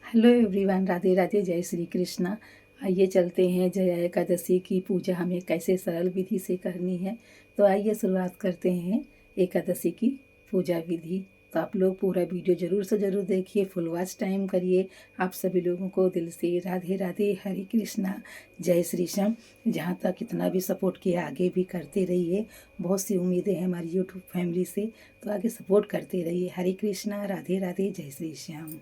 Hello everyone, Radhe Radhe, जय श्री कृष्णा। आइए चलते हैं जया एकादशी की पूजा हमें कैसे सरल विधि से करनी है। तो आइए शुरुआत करते हैं एकादशी की पूजा विधि। तो आप लोग पूरा वीडियो ज़रूर से ज़रूर देखिए, फुल वॉच टाइम करिए। आप सभी लोगों को दिल से राधे राधे, हरे कृष्णा, जय श्री श्याम। जहाँ तक इतना भी सपोर्ट किया आगे भी करते रहिए। बहुत सी उम्मीदें हैं हमारी यूट्यूब फैमिली से, तो आगे सपोर्ट करते रहिए। हरे कृष्णा, राधे राधे, जय श्री श्याम।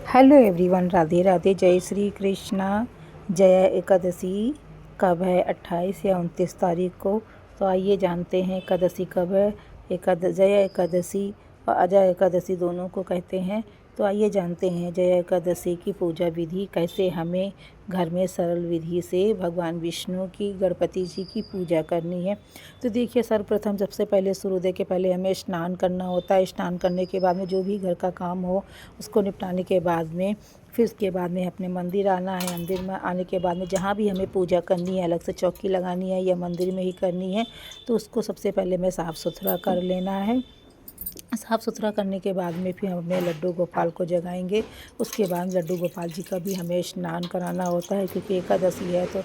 हेलो एवरीवन, राधे राधे, जय श्री कृष्णा। जया एकादशी कब है? 28 या 29 तारीख को। तो आइए जानते हैं एकादशी कब है। जया एकादशी और अजय एकादशी दोनों को कहते हैं। तो आइए जानते हैं जया एकादशी की पूजा विधि, कैसे हमें घर में सरल विधि से भगवान विष्णु की, गणपति जी की पूजा करनी है। तो देखिए, सर्वप्रथम सबसे पहले सूर्योदय के पहले हमें स्नान करना होता है। स्नान करने के बाद में जो भी घर का काम हो उसको निपटाने के बाद में फिर उसके बाद में अपने मंदिर आना है। मंदिर में आने के बाद में जहाँ भी हमें पूजा करनी है, अलग से चौकी लगानी है या मंदिर में ही करनी है, तो उसको सबसे पहले हमें साफ़ सुथरा कर लेना है। साफ़ सुथरा करने के बाद में फिर हम अपने लड्डू गोपाल को जगाएंगे। उसके बाद लड्डू गोपाल जी का भी हमें स्नान कराना होता है, क्योंकि एकादशी है तो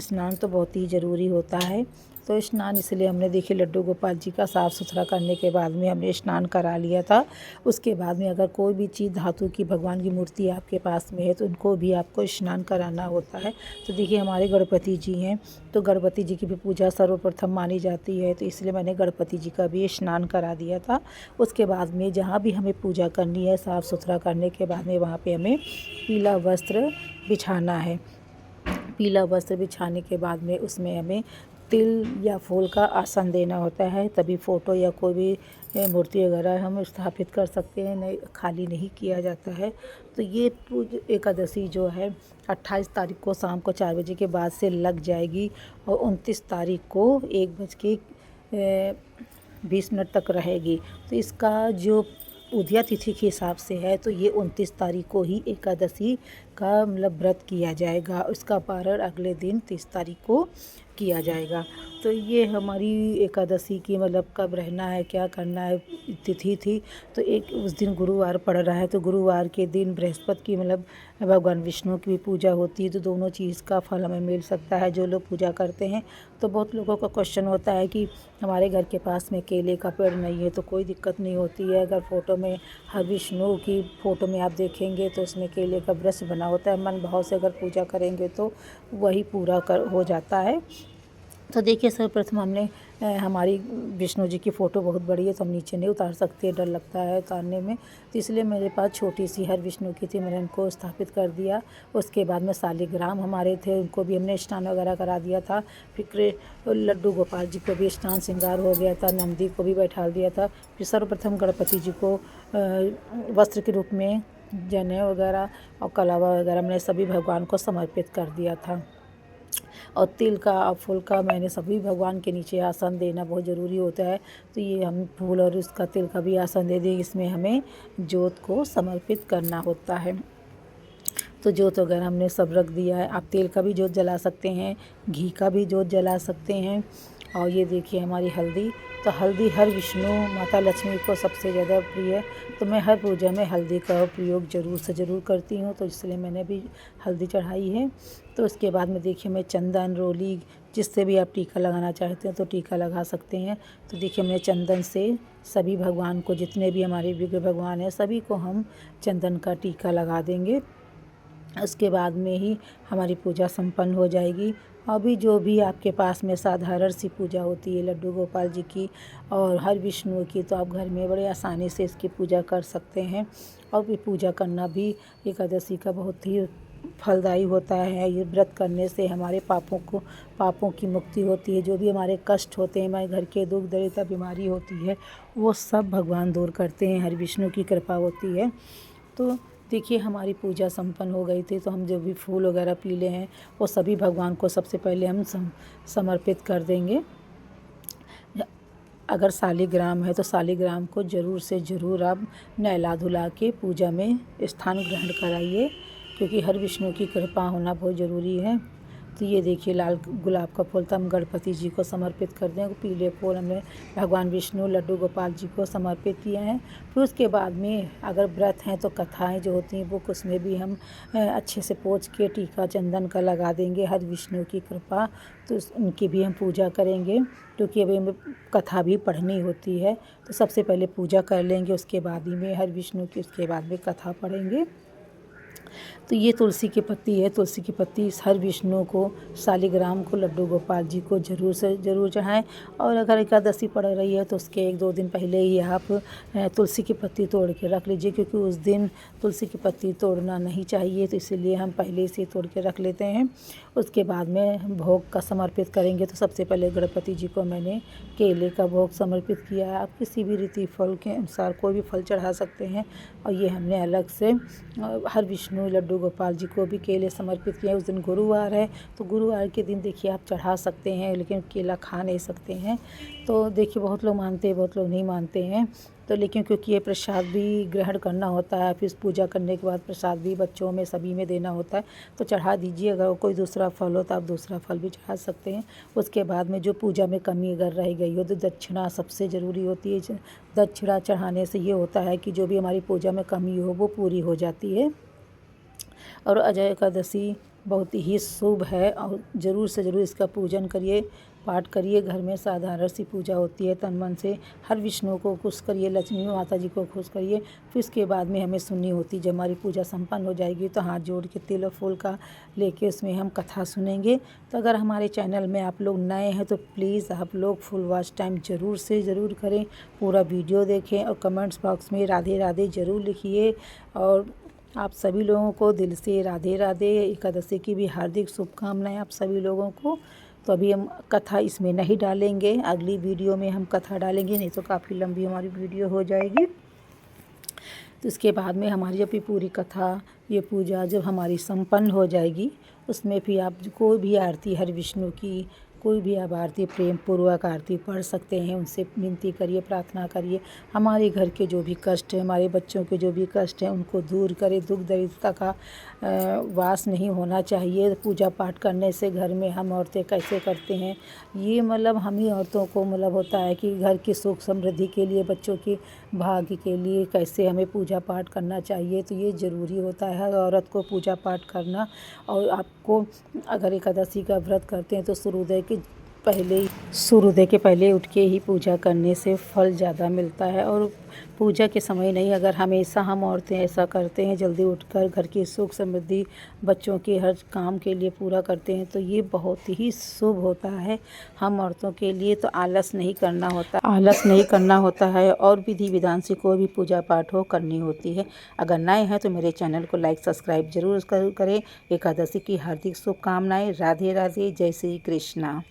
स्नान तो बहुत ही ज़रूरी होता है। तो स्नान इसलिए हमने देखिए लड्डू गोपाल जी का साफ़ सुथरा करने के बाद में हमने स्नान करा लिया था। उसके बाद में अगर कोई भी चीज़ धातु की भगवान की मूर्ति आपके पास में है तो उनको भी आपको स्नान कराना होता है। तो देखिए हमारे गणपति जी हैं, तो गणपति जी की भी पूजा सर्वप्रथम मानी जाती है, तो इसलिए मैंने गणपति जी का भी स्नान करा दिया था। उसके बाद में जहाँ भी हमें पूजा करनी है, साफ़ सुथरा करने के बाद में वहाँ पे हमें पीला वस्त्र बिछाना है। पीला वस्त्र बिछाने के बाद में उसमें हमें तिल या फूल का आसन देना होता है, तभी फ़ोटो या कोई भी मूर्ति वगैरह हम स्थापित कर सकते हैं, नहीं खाली नहीं किया जाता है। तो ये एकादशी जो है 28 तारीख को शाम को 4 बजे के बाद से लग जाएगी और 29 तारीख को 1:20 तक रहेगी। तो इसका जो उदया तिथि के हिसाब से है तो ये 29 तारीख को ही एकादशी का मतलब व्रत किया जाएगा। उसका पारण अगले दिन 30 तारीख को किया जाएगा। तो ये हमारी एकादशी की मतलब कब रहना है, क्या करना है, तिथि थी। तो एक उस दिन गुरुवार पड़ रहा है, तो गुरुवार के दिन बृहस्पति की मतलब भगवान विष्णु की भी पूजा होती है, तो दोनों चीज़ का फल हमें मिल सकता है जो लोग पूजा करते हैं। तो बहुत लोगों का क्वेश्चन होता है कि हमारे घर के पास में केले का पेड़ नहीं है, तो कोई दिक्कत नहीं होती है। अगर फ़ोटो में हर विष्णु की फ़ोटो में आप देखेंगे तो उसमें केले का वृक्ष बना होता है। मन भाव से अगर पूजा करेंगे तो वही पूरा हो जाता है। तो देखिए सर्वप्रथम हमने हमारी विष्णु जी की फ़ोटो बहुत बड़ी है तो हम नीचे नहीं उतार सकते, डर लगता है उतारने में। तो इसलिए मेरे पास छोटी सी हर विष्णु की थी, मैंने उनको स्थापित कर दिया। उसके बाद में शालिग्राम हमारे थे, उनको भी हमने स्नान वगैरह करा दिया था। फिर लड्डू गोपाल जी को भी स्नान श्रृंगार हो गया था, नंदी को भी बैठा दिया था। फिर सर्वप्रथम गणपति जी को वस्त्र के रूप में जनेऊ वगैरह और कलावा वगैरह मैंने सभी भगवान को समर्पित कर दिया था। और तिल का और फूल का मैंने सभी भगवान के नीचे आसन देना बहुत ज़रूरी होता है। तो ये हम फूल और उसका तिल का भी आसन दे दें, इसमें हमें जोत को समर्पित करना होता है। तो जोत वगैरह हमने सब रख दिया है। आप तेल का भी जोत जला सकते हैं, घी का भी जोत जला सकते हैं। और ये देखिए हमारी हल्दी, तो हल्दी हर विष्णु माता लक्ष्मी को सबसे ज़्यादा प्रिय है, तो मैं हर पूजा में हल्दी का प्रयोग ज़रूर से ज़रूर करती हूँ, तो इसलिए मैंने भी हल्दी चढ़ाई है। तो उसके बाद में देखिए मैं चंदन, रोली, जिससे भी आप टीका लगाना चाहते हैं तो टीका लगा सकते हैं। तो देखिए हमने चंदन से सभी भगवान को, जितने भी हमारे विग्रह भगवान हैं सभी को हम चंदन का टीका लगा देंगे। उसके बाद में ही हमारी पूजा संपन्न हो जाएगी। अभी जो भी आपके पास में साधारण सी पूजा होती है लड्डू गोपाल जी की और हर विष्णु की, तो आप घर में बड़े आसानी से इसकी पूजा कर सकते हैं। और भी पूजा करना भी एकादशी का बहुत ही फलदायी होता है। ये व्रत करने से हमारे पापों की मुक्ति होती है। जो भी हमारे कष्ट होते हैं, हमारे घर के दुख दरिद्रता बीमारी होती है, वो सब भगवान दूर करते हैं, हर विष्णु की कृपा होती है। तो देखिए हमारी पूजा संपन्न हो गई थी, तो हम जो भी फूल वगैरह पीले हैं वो सभी भगवान को सबसे पहले हम समर्पित कर देंगे। अगर शालिग्राम है तो शालिग्राम को ज़रूर से ज़रूर आप नहला धुला के पूजा में स्थान ग्रहण कराइए, क्योंकि हर विष्णु की कृपा होना बहुत ज़रूरी है। तो ये देखिए लाल गुलाब का फूल तो हम गणपति जी को समर्पित कर दें। पीले फूल हमने भगवान विष्णु लड्डू गोपाल जी को समर्पित किए हैं। फिर उसके बाद में अगर व्रत हैं तो कथाएँ जो होती हैं वो उसमें भी हम अच्छे से पोंछ के टीका चंदन का लगा देंगे। हर विष्णु की कृपा, तो उनकी भी हम पूजा करेंगे, क्योंकि अभी हमें कथा भी पढ़नी होती है। तो सबसे पहले पूजा कर लेंगे, उसके बाद ही में हर विष्णु की, उसके बाद में कथा पढ़ेंगे। तो ये तुलसी की पत्ती है। तुलसी की पत्ती हर विष्णु को, शालिग्राम को, लड्डू गोपाल जी को ज़रूर से ज़रूर चढ़ाएं। और अगर एकादशी पड़ रही है तो उसके 1-2 दिन पहले ही आप तुलसी की पत्ती तोड़ के रख लीजिए, क्योंकि उस दिन तुलसी की पत्ती तोड़ना नहीं चाहिए, तो इसीलिए हम पहले से तोड़ के रख लेते हैं। उसके बाद में भोग का समर्पित करेंगे। तो सबसे पहले गणपति जी को मैंने केले का भोग समर्पित किया है। आप किसी भी रीति फल के अनुसार कोई भी फल चढ़ा सकते हैं। और ये हमने अलग से हर विष्णु लड्डू गोपाल जी को भी केले समर्पित किए हैं। उस दिन गुरुवार है, तो गुरुवार के दिन देखिए आप चढ़ा सकते हैं, लेकिन केला खा नहीं सकते हैं। तो देखिए बहुत लोग मानते हैं, बहुत लोग नहीं मानते हैं। तो लेकिन क्योंकि ये प्रसाद भी ग्रहण करना होता है, फिर पूजा करने के बाद प्रसाद भी बच्चों में सभी में देना होता है, तो चढ़ा दीजिए। अगर कोई दूसरा फल हो तो आप दूसरा फल भी चढ़ा सकते हैं। उसके बाद में जो पूजा में कमी अगर रह गई हो तो दक्षिणा सबसे ज़रूरी होती है। दक्षिणा चढ़ाने से ये होता है कि जो भी हमारी पूजा में कमी हो वो पूरी हो जाती है। और अजय एकादशी बहुत ही शुभ है, और ज़रूर से ज़रूर इसका पूजन करिए, पाठ करिए। घर में साधारण सी पूजा होती है, तन मन से हर विष्णु को खुश करिए, लक्ष्मी माता जी को खुश करिए। फिर उसके बाद में हमें सुननी होती है। जब हमारी पूजा संपन्न हो जाएगी तो हाथ जोड़ के तिल और फूल का लेके उसमें हम कथा सुनेंगे। तो अगर हमारे चैनल में आप लोग नए हैं तो प्लीज़ आप लोग फुल वॉच टाइम ज़रूर से ज़रूर करें, पूरा वीडियो देखें और कमेंट्स बॉक्स में राधे राधे ज़रूर लिखिए। और आप सभी लोगों को दिल से राधे राधे, एकादशी की भी हार्दिक शुभकामनाएं आप सभी लोगों को। तो अभी हम कथा इसमें नहीं डालेंगे, अगली वीडियो में हम कथा डालेंगे, नहीं तो काफ़ी लंबी हमारी वीडियो हो जाएगी। तो इसके बाद में हमारी जब ये पूरी कथा, ये पूजा जब हमारी संपन्न हो जाएगी, उसमें भी आप कोई भी आरती हर विष्णु की, कोई भी आप आरती प्रेम पूर्वक आरती पढ़ सकते हैं। उनसे विनती करिए, प्रार्थना करिए, हमारे घर के जो भी कष्ट है, हमारे बच्चों के जो भी कष्ट हैं उनको दूर करे। दुख दरिद्रता का वास नहीं होना चाहिए। पूजा पाठ करने से घर में हम औरतें कैसे करते हैं, ये मतलब हम ही औरतों को मतलब होता है कि घर की सुख समृद्धि के लिए, बच्चों के भाग्य के लिए कैसे हमें पूजा पाठ करना चाहिए। तो ये ज़रूरी होता है हर औरत को पूजा पाठ करना। और आपको अगर एकादशी का व्रत करते हैं तो सूर्योदय के पहले उठ के ही पूजा करने से फल ज़्यादा मिलता है। और पूजा के समय नहीं, अगर हमेशा हम औरतें ऐसा करते हैं, जल्दी उठकर घर की सुख समृद्धि, बच्चों के हर काम के लिए पूरा करते हैं, तो ये बहुत ही शुभ होता है हम औरतों के लिए। तो आलस नहीं करना होता है, और विधि विधान से कोई भी पूजा पाठ हो करनी होती है। अगर नए हैं तो मेरे चैनल को लाइक सब्सक्राइब जरूर करें। एकादशी की हार्दिक शुभकामनाएं। राधे राधे, जय श्री कृष्णा।